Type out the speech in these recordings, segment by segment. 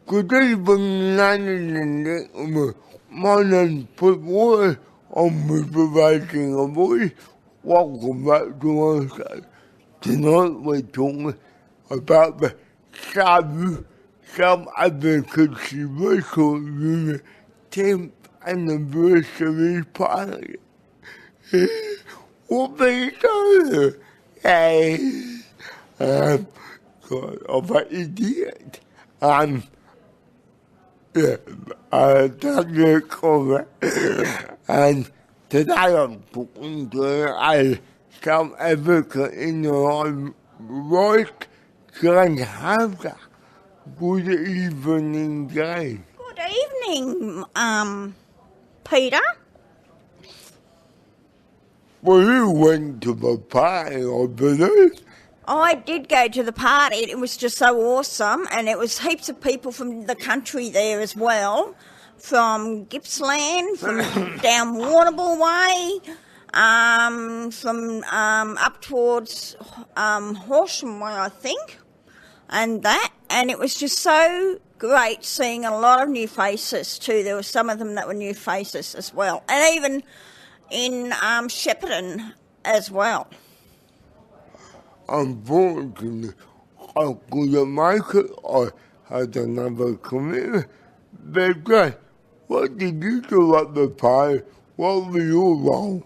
Good evening, ladies and gentlemen. My name's Paul. I'm providing a voice. Welcome back to our show. Tonight we're talking about the SARU, Self Advocacy Resource Unit 10th Anniversary Party. What they do? Hey, God, I'm an idiot. That's your comment. And today I'm talking to a self-advocate in the right can have that. Good evening, Jane. Good evening, Peter. Well, you went to the party, I believe. I did go to the party. It was just so awesome, and it was heaps of people from the country there as well, from Gippsland, from down Warrnambool way, from up towards Horsham way, I think, and it was just so great seeing a lot of new faces too. There were some of them that were new faces as well, and even in Shepparton as well. Unfortunately, I couldn't make it. I had another commitment. But Grace, what did you do at the party? What was your role?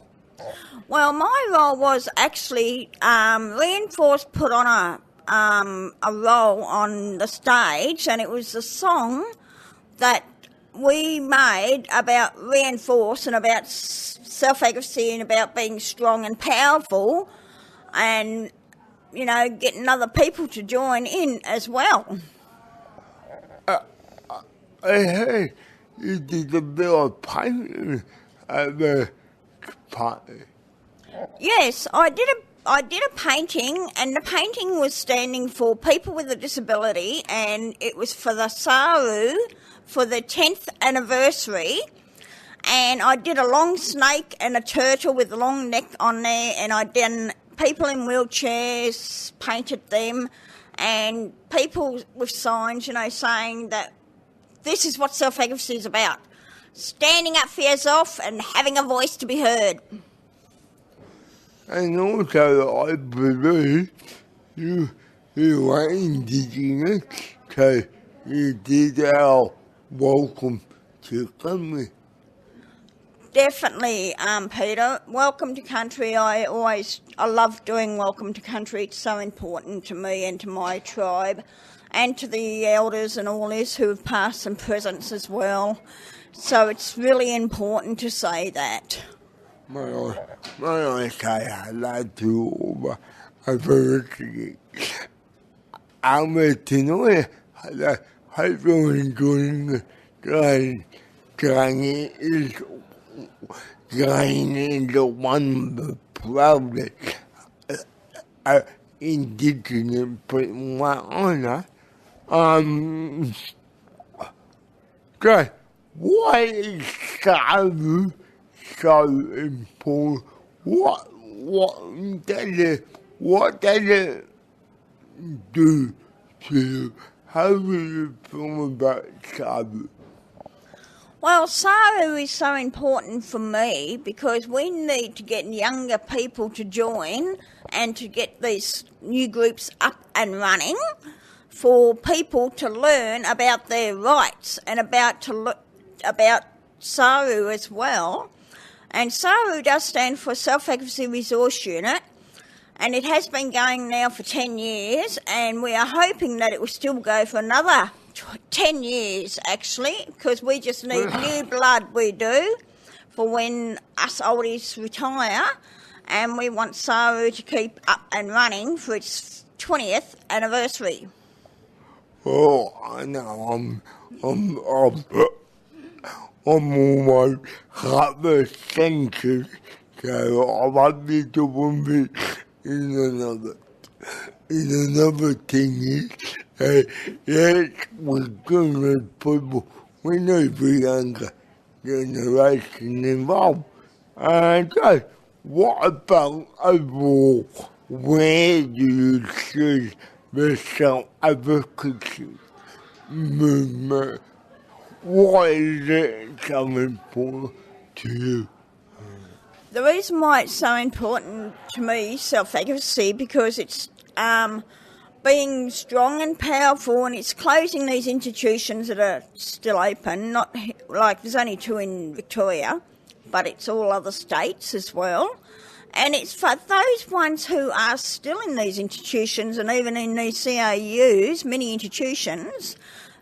Well, my role was actually Reinforce put on a role on the stage, and it was a song that we made about Reinforce and about self-advocacy and about being strong and powerful, and you know, getting other people to join in as well. I heard you did a bit of painting at the party. Yes, I did a painting, and the painting was standing for people with a disability, and it was for the SARU for the 10th anniversary. And I did a long snake and a turtle with a long neck on there, and I done people in wheelchairs, painted them, and people with signs, you know, saying that this is what self-advocacy is about. Standing up for yourself and having a voice to be heard. And also, I believe you were Indigenous, so you did our welcome to country. Definitely, Peter. Welcome to country. I love doing welcome to country. It's so important to me and to my tribe, and to the elders and all this who have passed and presents as well. So it's really important to say that. May I say hello to all the adversity. I'm tonight. I hope you're enjoying the Jane is one of the proudest Indigenous people in my honour. So, why is SARU so important? What does it do to you? How do you feel about SARU? Well, SARU is so important for me because we need to get younger people to join and to get these new groups up and running for people to learn about their rights and about SARU as well. And SARU does stand for Self-Advocacy Resource Unit, and it has been going now for 10 years, and we are hoping that it will still go for another 10 years, actually, because we just need new blood, we do, for when us oldies retire, and we want SARU to keep up and running for its 20th anniversary. Oh, I know, I'm almost half a century, so I might be doing it in another 10 years. Yes, we're going to people, we need the younger generation involved. And so, what about overall, where do you see the self-advocacy movement. Why is it so important to you? The reason why it's so important to me, self-advocacy, because it's being strong and powerful, and it's closing these institutions that are still open, not like there's only 2 in Victoria, but it's all other states as well. And it's for those ones who are still in these institutions and even in these CAUs, many institutions,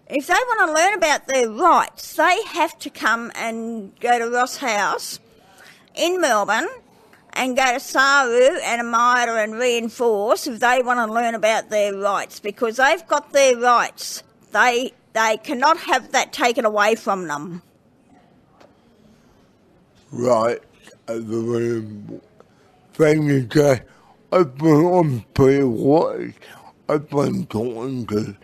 if they want to learn about their rights, they have to come and go to Ross House in Melbourne and go to SARU and Millear and reinforce if they want to learn about their rights, because they've got their rights. They cannot have that taken away from them. Right. Thank you, Jay. I've been on pre-work. I've been talking to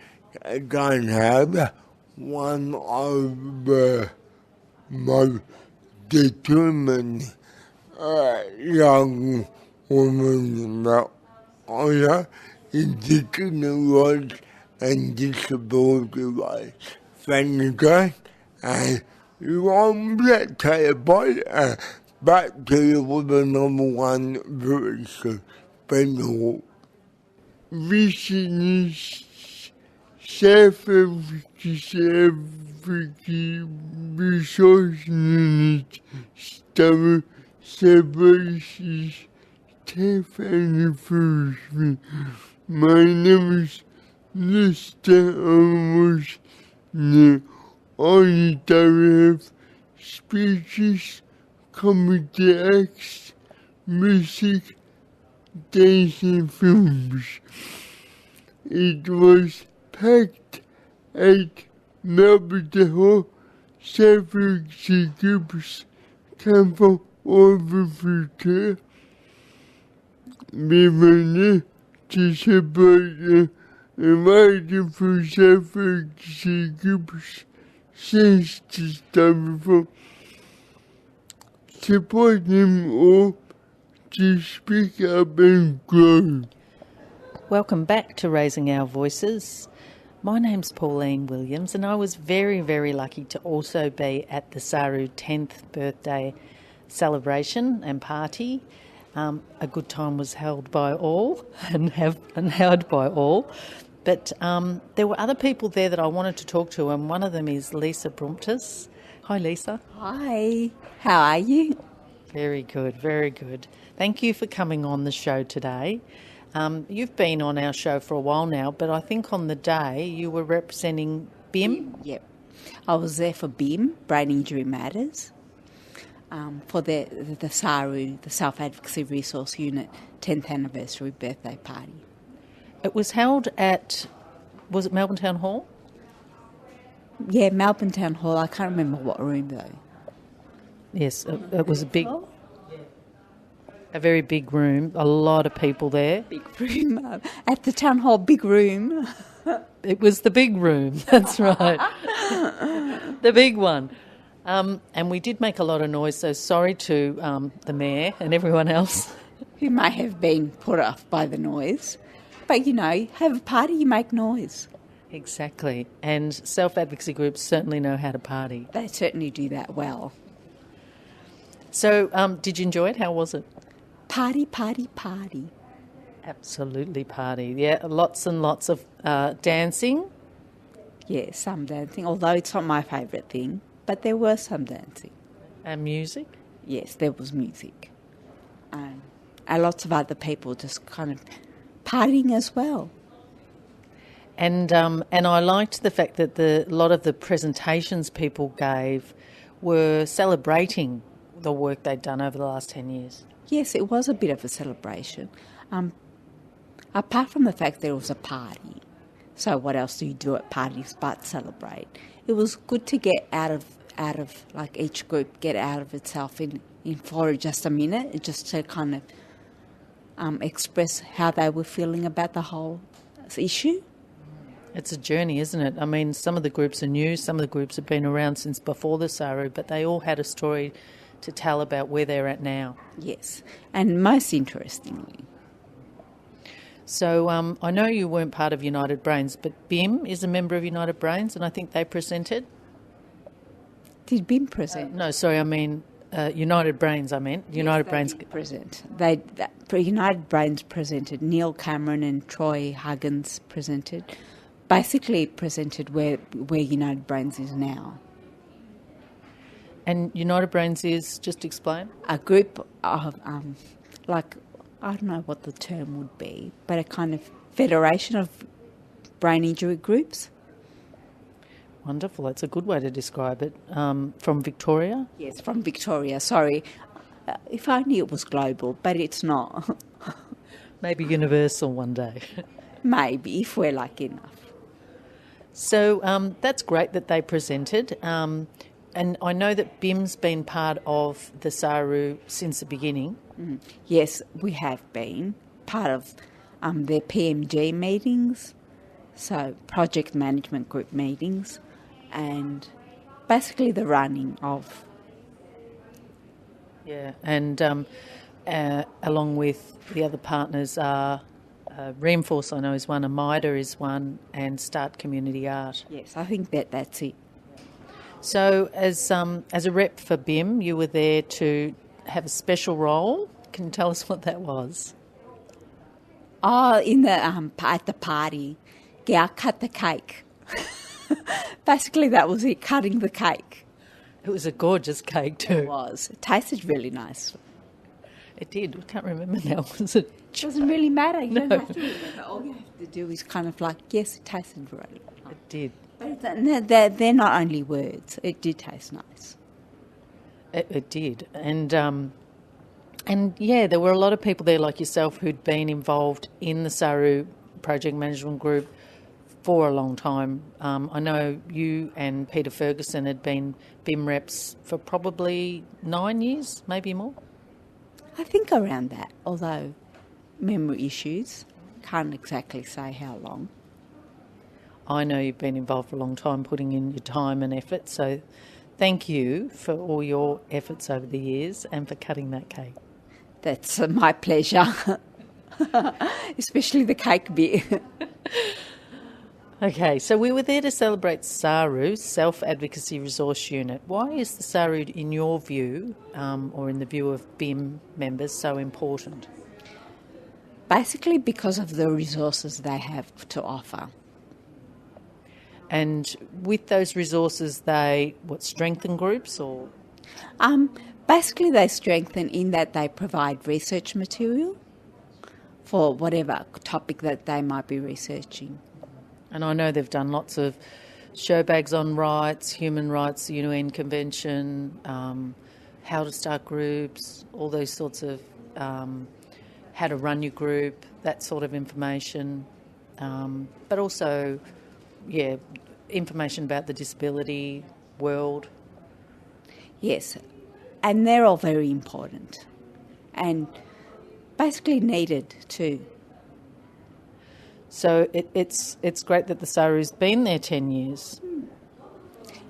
Jane Harbour, one of the most determined young women that I know in digital rights and disability rights. Thank you, Jane. And you want to take a bite back to you with the number 1 virtue. Thank you. Recently, Advocacy Resource Unit started celebrations 10th anniversary. My name is Mr. Almost the auditor of speeches, comedy acts, music, dance and films. It was packed at Melbourne Hall. Several groups came from all over Victoria. We were there to support the invited for several groups since the start before. Support them all to speak up and grow. Welcome back to Raising Our Voices. My name's Pauline Williams, and I was very, very lucky to also be at the SARU 10th birthday celebration and party. A good time was held by all and held by all. But there were other people there that I wanted to talk to, and one of them is Lisa Brumtis. Hi, Lisa. Hi. How are you? Very good, very good. Thank you for coming on the show today. You've been on our show for a while now, but I think on the day you were representing BIM. Yep. I was there for BIM, Brain Injury Matters, for the SARU, the Self-Advocacy Resource Unit 10th anniversary birthday party. It was held at, was it Melbourne Town Hall? Yeah, Melbourne Town Hall. I can't remember what room though. Yes, it was a very big room, a lot of people there. Big room. At the Town Hall, big room. It was the big room, that's right. The big one. And we did make a lot of noise, so sorry to the Mayor and everyone else. Who may have been put off by the noise. But, you know, have a party, you make noise. Exactly. And self-advocacy groups certainly know how to party. They certainly do that well. So did you enjoy it? How was it? Party, party, party. Absolutely party. Yeah, lots and lots of dancing. Yeah, some dancing, although it's not my favourite thing, but there was some dancing. And music? Yes, there was music. And lots of other people just kind of partying as well. And I liked the fact that a lot of the presentations people gave were celebrating the work they'd done over the last 10 years. Yes, it was a bit of a celebration. Apart from the fact that it was a party, so what else do you do at parties but celebrate? It was good to get out of like each group get out of itself in for just a minute, just to kind of express how they were feeling about the whole issue. It's a journey, isn't it? I mean, some of the groups are new, some of the groups have been around since before the SARU, but they all had a story to tell about where they're at now. Yes, and most interestingly. So I know you weren't part of United Brains, but BIM is a member of United Brains, and I think they presented. Did BIM present? No, sorry, I mean United Brains. I meant United Brains did present. United Brains presented. Neil Cameron and Troy Huggins presented. Basically, presented where United Brains is now. And United Brains is, just explain. A group of, I don't know what the term would be, but a kind of federation of brain injury groups. Wonderful. That's a good way to describe it. From Victoria? Yes, from Victoria. Sorry. If only it was global, but it's not. Maybe universal one day. Maybe, if we're lucky enough. So that's great that they presented. And I know that BIM's been part of the SARU since the beginning. Mm. Yes, we have been part of their PMG meetings, so project management group meetings, and basically the running of. Yeah, and along with the other partners are Reinforce, I know, is one, Amida is one, and Start Community Art. Yes, I think that's it. So as a rep for BIM, you were there to have a special role. Can you tell us what that was? Oh, in the at the party, yeah, I cut the cake. Basically, that was it, cutting the cake. It was a gorgeous cake too. It was. It tasted really nice. It did. I can't remember now. Was it? It doesn't really matter. You No. don't have to remember. All you have to do is kind of like, yes, it tasted really nice. It did. But they're not only words. It did taste nice. It did. And yeah, there were a lot of people there like yourself who'd been involved in the SARU project management group for a long time. I know you and Peter Ferguson had been BIM reps for probably 9 years, maybe more. I think around that, although memory issues, can't exactly say how long. I know you've been involved for a long time, putting in your time and effort, so thank you for all your efforts over the years and for cutting that cake. That's my pleasure, especially the cake bit. Okay, so we were there to celebrate SARU, Self-Advocacy Resource Unit. Why is the SARU, in your view, or in the view of BIM members, so important? Basically because of the resources they have to offer. And with those resources, they, strengthen groups or? Basically they strengthen in that they provide research material for whatever topic that they might be researching. And I know they've done lots of show bags on rights, human rights, the UN Convention, how to start groups, all those sorts of how to run your group, that sort of information. But also, yeah, information about the disability world. Yes, and they're all very important and basically needed too. So it's great that the SARU's been there 10 years.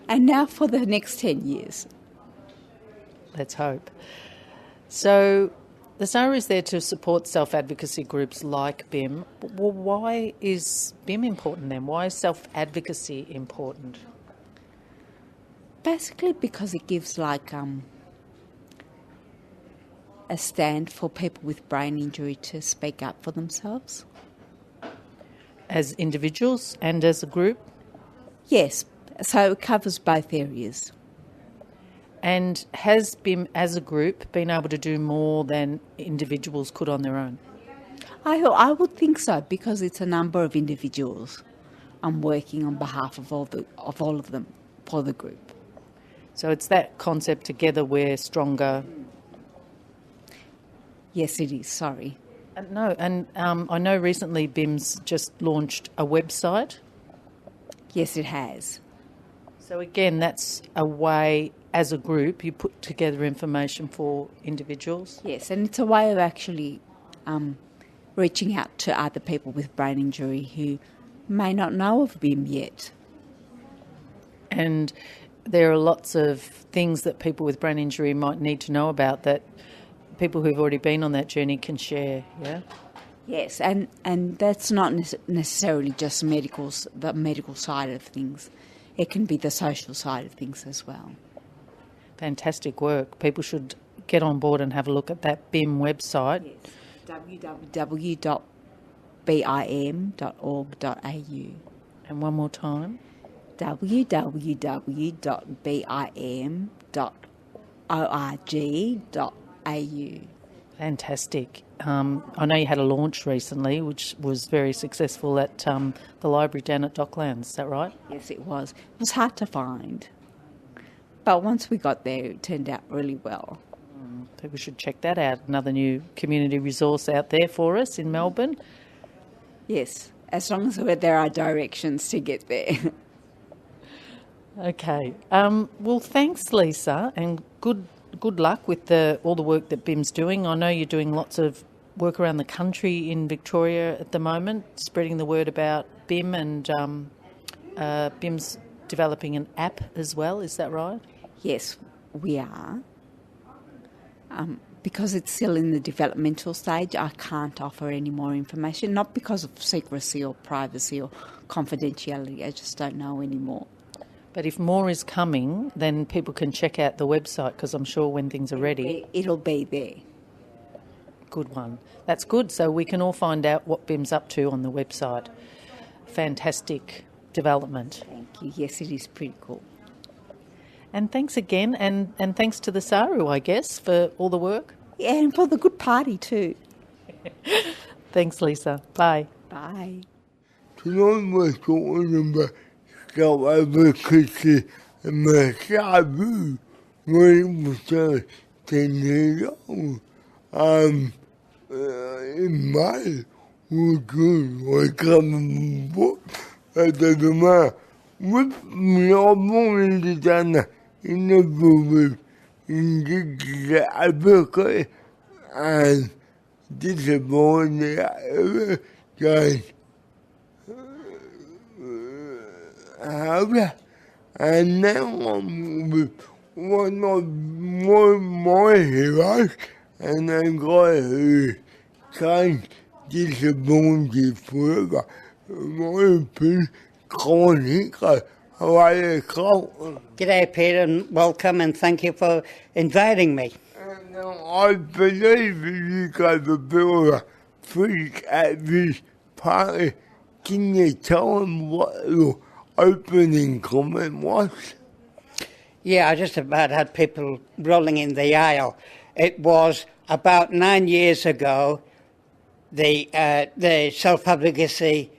And now for the next 10 years. Let's hope. So the SARU is there to support self-advocacy groups like BIM. Well, why is BIM important then? Why is self-advocacy important? Basically because it gives like a stand for people with brain injury to speak up for themselves. As individuals and as a group? Yes, so it covers both areas. And has BIM as a group been able to do more than individuals could on their own? I would think so, because it's a number of individuals working on behalf of all of them for the group. So it's that concept, together we're stronger. Yes, it is, sorry. I know recently BIM's just launched a website. Yes, it has. So again, that's a way, as a group, you put together information for individuals? Yes, and it's a way of actually reaching out to other people with brain injury who may not know of BIM yet. And there are lots of things that people with brain injury might need to know about that people who've already been on that journey can share, yeah? Yes, and that's not necessarily just the medical side of things. It can be the social side of things as well. Fantastic work. People should get on board and have a look at that BIM website. Yes, www.bim.org.au. And one more time. www.bim.org.au. Fantastic. I know you had a launch recently, which was very successful at the library down at Docklands. Is that right? Yes, it was. It was hard to find. But once we got there, it turned out really well. People should check that out. Another new community resource out there for us in Melbourne. Yes, as long as there are directions to get there. Okay. Well, thanks, Lisa, and good luck with all the work that BIM's doing. I know you're doing lots of work around the country in Victoria at the moment, spreading the word about BIM, and BIM's developing an app as well. Is that right? Yes, we are. Because it's still in the developmental stage, I can't offer any more information, not because of secrecy or privacy or confidentiality. I just don't know anymore. But if more is coming, then people can check out the website, because I'm sure when things are ready... It'll be there. Good one. That's good. So we can all find out what BIM's up to on the website. Fantastic development. Thank you. Yes, it is pretty cool. And thanks again, and thanks to the SARU, I guess, for all the work. Yeah, and for the good party too. Thanks, Lisa. Bye. Bye. Tonight we're talking about self-advocacy and the SARU when it was 10 years old. In May, we're coming book at the demand with Melbourne Australia in the movie in advocacy and disability guys. And now I'm with one of my heroes, and I got who changed disability forever. My friend Colin Hiscoe. How are you, Colin? G'day, Peter, and welcome, and thank you for inviting me. And I believe you got a bit of a freak at this party. Can you tell them what your opening comment was? Yeah, I just about had people rolling in the aisle. It was about 9 years ago, the self-advocacy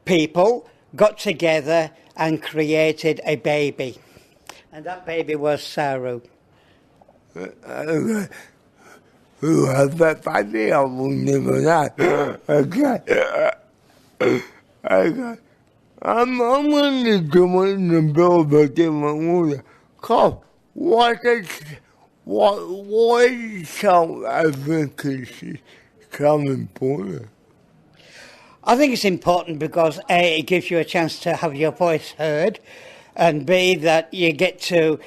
people got together and created a baby. And that baby was SARU. Who has that baby? I will never know. Okay. Okay. I'm going to do it in the bill of a different order. Carl, what is self-advocacy coming for you? I think it's important because A, it gives you a chance to have your voice heard, and B, that you get to,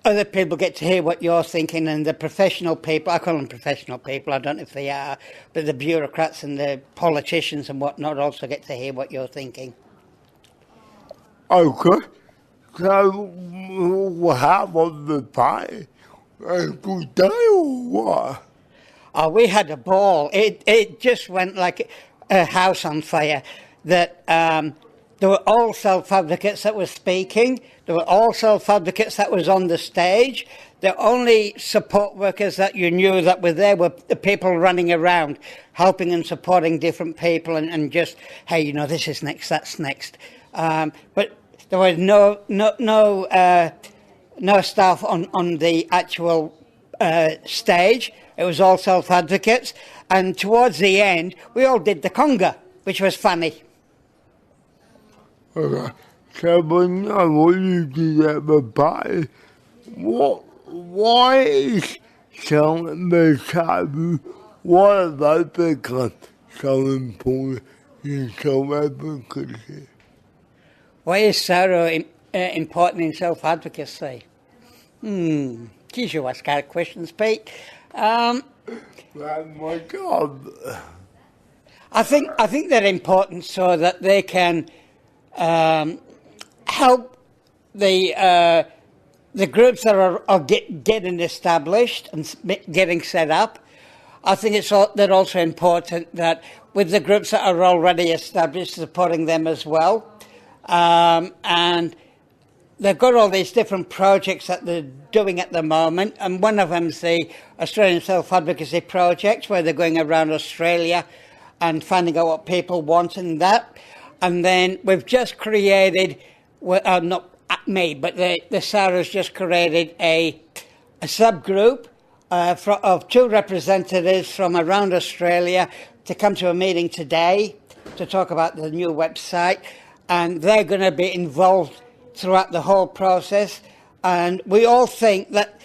other people get to hear what you're thinking, and the professional people, I call them professional people, I don't know if they are, but the bureaucrats and the politicians and whatnot also get to hear what you're thinking. Okay. So, how was the party? A good day or what? Oh, we had a ball. It just went like a house on fire. That there were all self-advocates that were speaking. There were all self-advocates that was on the stage. The only support workers that you knew that were there were the people running around, helping and supporting different people, and just, hey, you know, this is next, that's next. But there was no staff on the actual stage. It was all self-advocates. And towards the end, we all did the conga, which was funny. Okay. So, when you did at the party, why is self-advocacy, what about become so important in self-advocacy? Why is SARU important in self-advocacy? Geez, you ask hard questions, Pete. That's my job. I think they're important so that they can help the groups that are getting established and getting set up. I think they're also important that with the groups that are already established, supporting them as well. And they've got all these different projects that they're doing at the moment, and one of them's the Australian Self-Advocacy Project, where they're going around Australia and finding out what people want and that. And then we've just created, not me, but the SARU's just created a subgroup of 2 representatives from around Australia to come to a meeting today to talk about the new website, and they're going to be involved throughout the whole process. And we all think that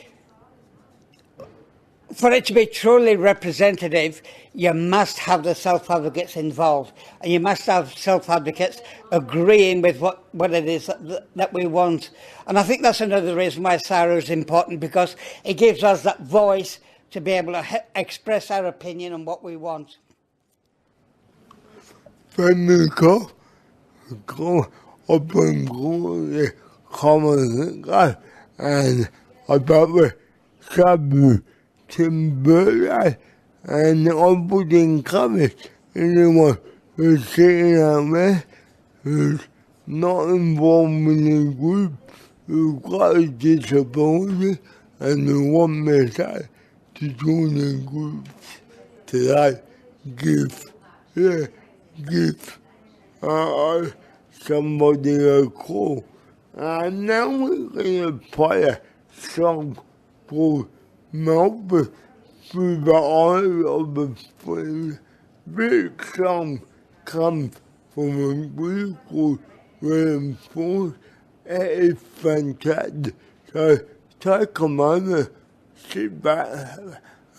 for it to be truly representative, you must have the self-advocates involved, and you must have self-advocates agreeing with what it is that we want. And I think that's another reason why SARU is important, because it gives us that voice to be able to express our opinion on what we want. When we go up and go the common guy and about the SARU timber and I wouldn't cover anyone who's sitting out there who's not involved in the group, who's got a disability and they want me to join the group to give somebody a call. And now we're going to play a song for Melbourne through the eye of the flame. This song comes from a group called Reinforce. It is fantastic. So take a moment, sit back,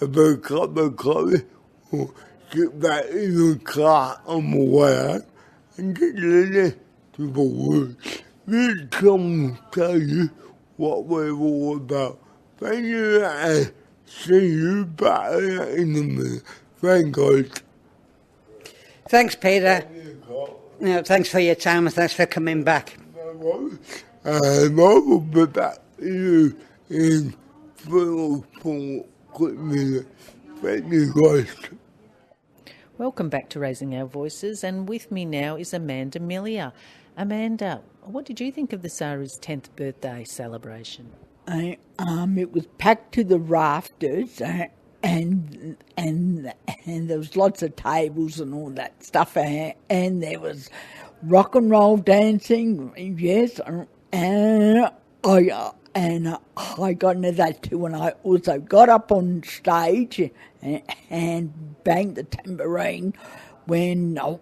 have a cup of coffee, or sit back in your car on the way out, and just listen to the words. This song will tell you what we're all about. Thank you, and see you back in a minute. Thank God. Thanks, Peter. Thanks for your time and thanks for coming back. I will be back to you in 4 quick minutes. Thank you, guys. Welcome back to Raising Our Voices, and with me now is Amanda Millear. Amanda, what did you think of the SARU's 10th birthday celebration? It was packed to the rafters, and there was lots of tables and all that stuff, and there was rock and roll dancing, yes, and I got into that too, and I also got up on stage and banged the tambourine when the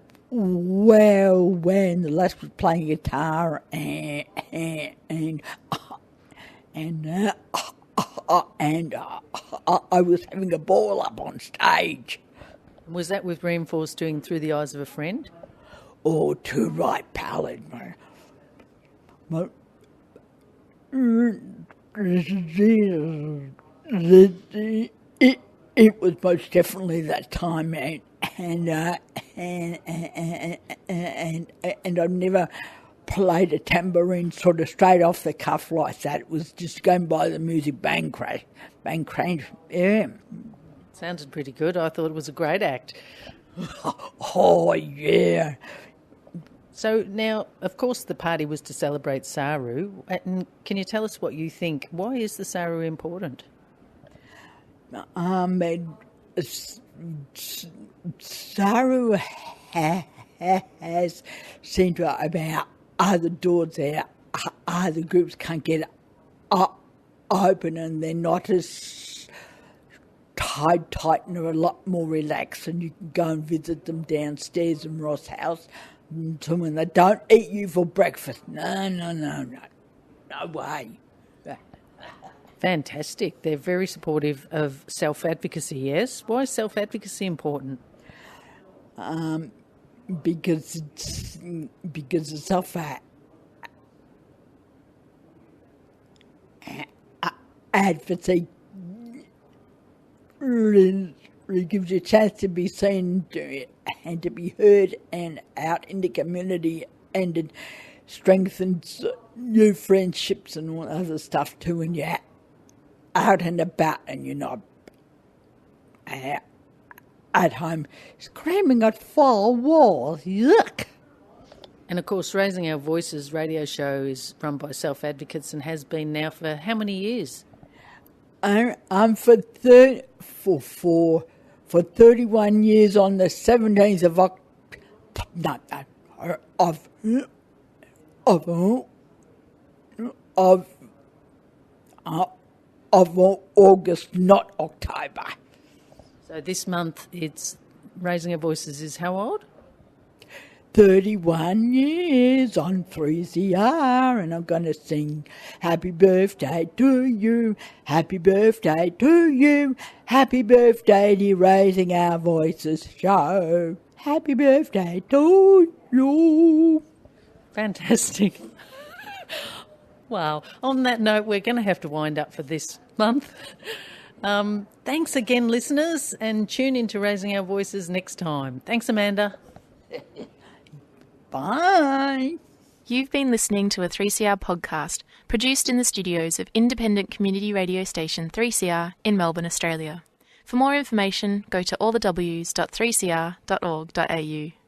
lass was playing guitar and I was having a ball up on stage. Was that with Reinforce doing Through the Eyes of a Friend? Oh, too right, pal. It was most definitely that time, and I've never played a tambourine sort of straight off the cuff like that. It was just going by the music, bang crash, yeah. Sounded pretty good. I thought it was a great act. Oh, yeah. So now, of course, the party was to celebrate SARU. And can you tell us what you think? Why is the SARU important? SARU has seen to about other doors there, other groups can't get open, and they're not as tight and they're a lot more relaxed, and you can go and visit them downstairs in Ross House. So when they don't eat you for breakfast, no way. Fantastic. They're very supportive of self-advocacy, yes? Why is self-advocacy important? Because the self-advocacy It gives you a chance to be seen and to be heard and out in the community, and it strengthens new friendships and all other stuff too when you're out and about and you're not at home screaming at four walls. Yuck! And of course, Raising Our Voices radio show is run by self-advocates and has been now for how many years? I'm for 31 years on the 17th of August, not October. So this month, it's Raising Our Voices is how old? 31 years on 3CR, and I'm going to sing happy birthday to you, happy birthday to you, happy birthday to Raising Our Voices show, happy birthday to you. Fantastic. Wow. On that note, we're going to have to wind up for this month. Thanks again, listeners, and tune in to Raising Our Voices next time. Thanks, Amanda. Bye. You've been listening to a 3CR podcast produced in the studios of independent community radio station 3CR in Melbourne, Australia. For more information, go to allthews.3cr.org.au.